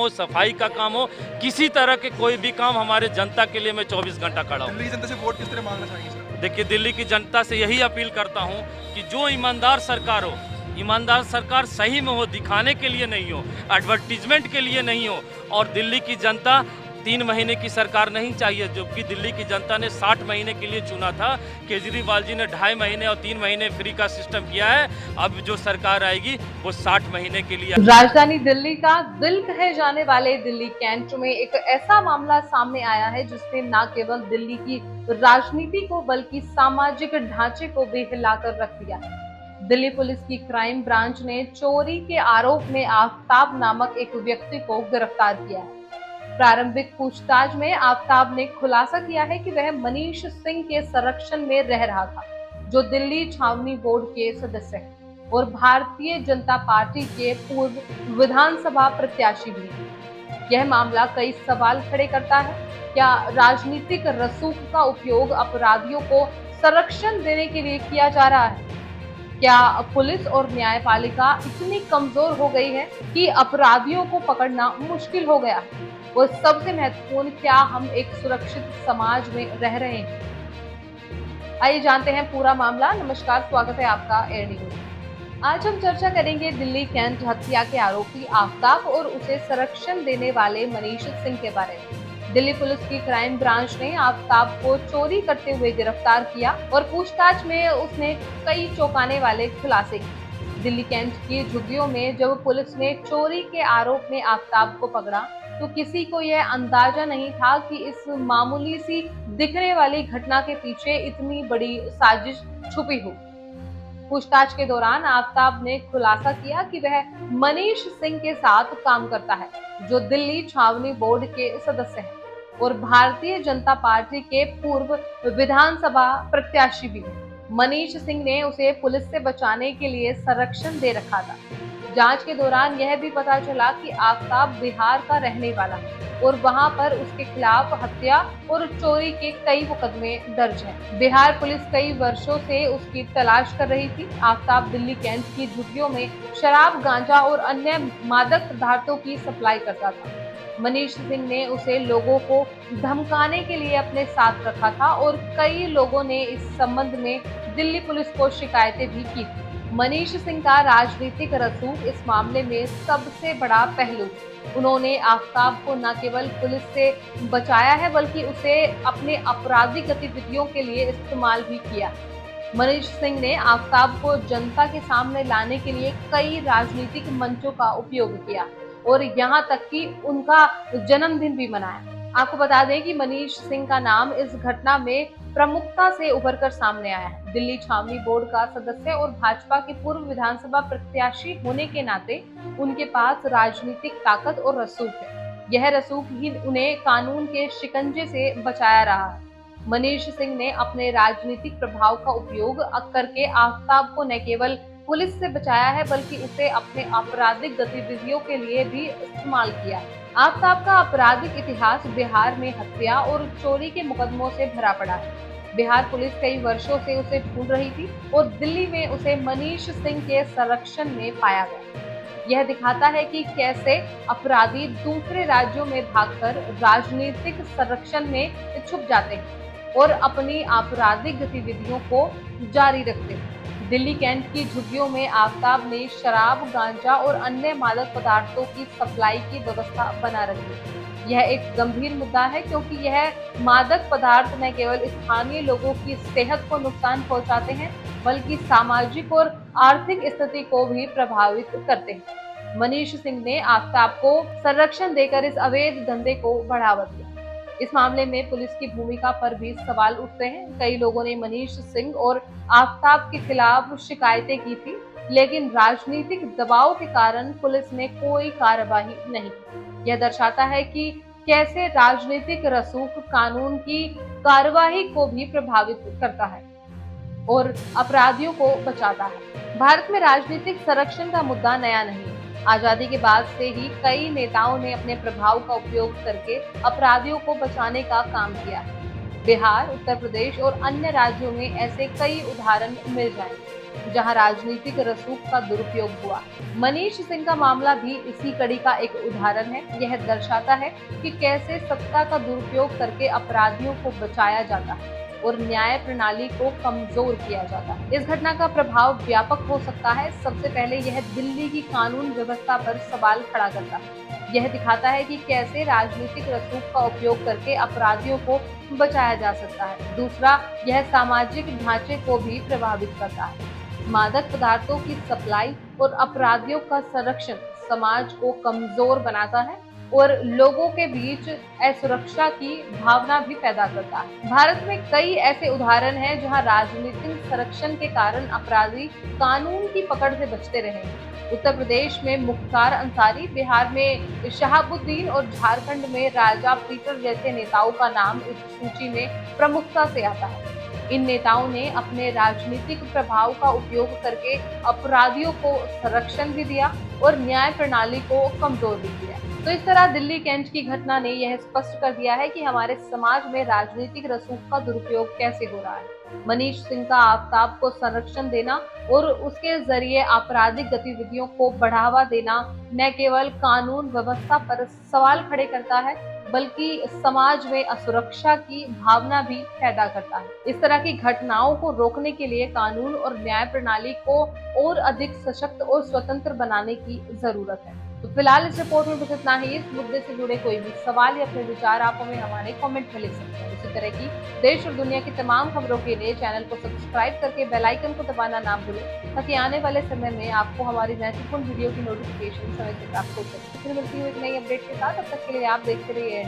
हो, सफाई का काम हो, किसी तरह के कोई भी काम हमारे जनता के लिए मैं 24 घंटा खड़ा हूँ। दिल्ली की जनता से वोट किस तरह मांगना चाहेंगे सर? देखिए, दिल्ली की जनता से यही अपील करता हूँ कि जो ईमानदार सरकार हो, ईमानदार सरकार सही में हो, दिखाने के लिए नहीं हो, एडवर्टीजमेंट के लिए नहीं हो। और दिल्ली की जनता 3 महीने की सरकार नहीं चाहिए, जबकि दिल्ली की जनता ने 60 महीने के लिए चुना था। केजरीवाल जी ने 2.5 महीने और 3 महीने फ्री का सिस्टम किया है। अब जो सरकार आएगी वो 60 महीने के लिए। राजधानी दिल्ली का दिल कहे जाने वाले दिल्ली कैंट में एक ऐसा मामला सामने आया है जिसने न केवल दिल्ली की राजनीति को बल्कि सामाजिक ढांचे को भी हिलाकर रख दिया है। दिल्ली पुलिस की क्राइम ब्रांच ने चोरी के आरोप में आफ्ताब नामक एक व्यक्ति को गिरफ्तार किया है। प्रारंभिक पूछताछ में आफ्ताब ने खुलासा किया है कि वह मनीष सिंह के संरक्षण में रह रहा था, जो दिल्ली छावनी बोर्ड के सदस्य हैं और भारतीय जनता पार्टी के पूर्व विधानसभा प्रत्याशी भी हैं। यह मामला कई सवाल खड़े करता है। क्या राजनीतिक रसूख का उपयोग अपराधियों को संरक्षण देने के लिए किया जा रहा है? क्या पुलिस और न्यायपालिका इतनी कमजोर हो गई है कि अपराधियों को पकड़ना मुश्किल हो गया है? और सबसे महत्वपूर्ण, क्या हम एक सुरक्षित समाज में रह रहे हैं? आइए जानते हैं पूरा मामला। नमस्कार, स्वागत है आपका एयर न्यूज। आज हम चर्चा करेंगे दिल्ली कैंट हत्या के आरोपी आफ्ताब और उसे संरक्षण देने वाले मनीष सिंह के बारे में। दिल्ली पुलिस की क्राइम ब्रांच ने आफ्ताब को चोरी करते हुए गिरफ्तार किया और पूछताछ में उसने कई चौंकाने वाले खुलासे किए। दिल्ली कैंट की झुग्गियों में जब पुलिस ने चोरी के आरोप में आफ्ताब को पकड़ा तो किसी को यह अंदाजा नहीं था कि इस मामूली सी दिखने वाली घटना के पीछे इतनी बड़ी साजिश छुपी हो। पूछताछ के दौरान आफ्ताब ने खुलासा किया कि वह मनीष सिंह के साथ काम करता है, जो दिल्ली छावनी बोर्ड के सदस्य हैं और भारतीय जनता पार्टी के पूर्व विधानसभा प्रत्याशी भी हैं। मनीष सिंह ने उसे पुलिस से बचाने के लिए संरक्षण दे रखा था। जांच के दौरान यह भी पता चला कि आफ्ताब बिहार का रहने वाला है और वहां पर उसके खिलाफ हत्या और चोरी के कई मुकदमे दर्ज हैं। बिहार पुलिस कई वर्षों से उसकी तलाश कर रही थी। आफ्ताब दिल्ली कैंट की झुग्गियों में शराब, गांजा और अन्य मादक पदार्थों की सप्लाई करता था। मनीष सिंह ने उसे लोगों को धमकाने के लिए अपने साथ रखा था और कई लोगों ने इस संबंध में दिल्ली पुलिस को शिकायतें भी की थी। मनीष सिंह का राजनीतिक रसूख इस मामले में सबसे बड़ा पहलू। उन्होंने आफ्ताब को न केवल पुलिस से बचाया है बल्कि उसे अपने आपराधिक गतिविधियों के लिए इस्तेमाल भी किया। मनीष सिंह ने आफ्ताब को जनता के सामने लाने के लिए कई राजनीतिक मंचों का उपयोग किया और यहाँ तक कि उनका जन्मदिन भी मनाया। आपको बता दें कि मनीष सिंह का नाम इस घटना में प्रमुखता से उभर कर सामने आया है। दिल्ली छावनी बोर्ड का सदस्य और भाजपा के पूर्व विधानसभा प्रत्याशी होने के नाते उनके पास राजनीतिक ताकत और रसूख है। यह रसूख ही उन्हें कानून के शिकंजे से बचाया रहा है। मनीष सिंह ने अपने राजनीतिक प्रभाव का उपयोग करके आफ्ताब को न केवल पुलिस से बचाया है बल्कि उसे अपने आपराधिक गतिविधियों के लिए भी इस्तेमाल किया। आफ्ताब का आपराधिक इतिहास बिहार में हत्या और चोरी के मुकदमों से भरा पड़ा है। बिहार पुलिस कई वर्षों से उसे ढूंढ रही थी और दिल्ली में उसे मनीष सिंह के संरक्षण में पाया गया। यह दिखाता है कि कैसे अपराधी दूसरे राज्यों में भागकर राजनीतिक संरक्षण में छुप जाते हैं और अपनी आपराधिक गतिविधियों को जारी रखते हैं। दिल्ली कैंट की झुग्गियों में आफ्ताब ने शराब, गांजा और अन्य मादक पदार्थों की सप्लाई की व्यवस्था बना रखी। यह एक गंभीर मुद्दा है क्योंकि यह मादक पदार्थ न केवल स्थानीय लोगों की सेहत को नुकसान पहुंचाते हैं बल्कि सामाजिक और आर्थिक स्थिति को भी प्रभावित करते हैं। मनीष सिंह ने आफ्ताब को संरक्षण देकर इस अवैध धंधे को बढ़ावा दिया। इस मामले में पुलिस की भूमिका पर भी सवाल उठते हैं। कई लोगों ने मनीष सिंह और आफ्ताब के खिलाफ शिकायतें की थी, लेकिन राजनीतिक दबाव के कारण पुलिस ने कोई कार्रवाई नहीं की। यह दर्शाता है कि कैसे राजनीतिक रसूख कानून की कार्रवाई को भी प्रभावित करता है और अपराधियों को बचाता है। भारत में राजनीतिक संरक्षण का मुद्दा नया नहीं। आजादी के बाद से ही कई नेताओं ने अपने प्रभाव का उपयोग करके अपराधियों को बचाने का काम किया है। बिहार, उत्तर प्रदेश और अन्य राज्यों में ऐसे कई उदाहरण मिल जाएंगे। जहां राजनीतिक रसूख का दुरुपयोग हुआ। मनीष सिंह का मामला भी इसी कड़ी का एक उदाहरण है। यह दर्शाता है कि कैसे सत्ता का दुरुपयोग करके अपराधियों को बचाया जाता है और न्याय प्रणाली को कमजोर किया जाता है। इस घटना का प्रभाव व्यापक हो सकता है। सबसे पहले यह दिल्ली की कानून व्यवस्था पर सवाल खड़ा करता है। यह दिखाता है कि कैसे राजनीतिक रसूख का उपयोग करके अपराधियों को बचाया जा सकता है। दूसरा, यह सामाजिक ढांचे को भी प्रभावित करता है। मादक पदार्थों की सप्लाई और अपराधियों का संरक्षण समाज को कमजोर बनाता है और लोगों के बीच असुरक्षा की भावना भी पैदा करता है। भारत में कई ऐसे उदाहरण हैं जहां राजनीतिक संरक्षण के कारण अपराधी कानून की पकड़ से बचते रहे हैं। उत्तर प्रदेश में मुख्तार अंसारी, बिहार में शहाबुद्दीन और झारखंड में राजा पीटर जैसे नेताओं का नाम इस सूची में प्रमुखता से आता है। इन नेताओं ने अपने राजनीतिक प्रभाव का उपयोग करके अपराधियों को संरक्षण भी दिया और न्याय प्रणाली को कमजोर भी किया। तो इस तरह दिल्ली कैंट की घटना ने यह स्पष्ट कर दिया है कि हमारे समाज में राजनीतिक रसूख का दुरुपयोग कैसे हो रहा है। मनीष सिंह का आफ्ताब को संरक्षण देना और उसके जरिए आपराधिक गतिविधियों को बढ़ावा देना न केवल कानून व्यवस्था पर सवाल खड़े करता है बल्कि समाज में असुरक्षा की भावना भी पैदा करता है। इस तरह की घटनाओं को रोकने के लिए कानून और न्याय प्रणाली को और अधिक सशक्त और स्वतंत्र बनाने की जरूरत है। तो फिलहाल इस रिपोर्ट में बस इतना ही। इस मुद्दे से जुड़े कोई भी सवाल या अपने विचार आप हमें हमारे कमेंट में लिख सकते हैं। इसी तरह की देश और दुनिया की तमाम खबरों के लिए चैनल को सब्सक्राइब करके बेल आइकन को दबाना ना भूलें ताकि आने वाले समय में आपको हमारी महत्वपूर्ण वीडियो की नोटिफिकेशन समय से प्राप्त हो सके। फिर मिलती हूँ एक नई अपडेट के साथ। तब तक के लिए आप देखते रहिए।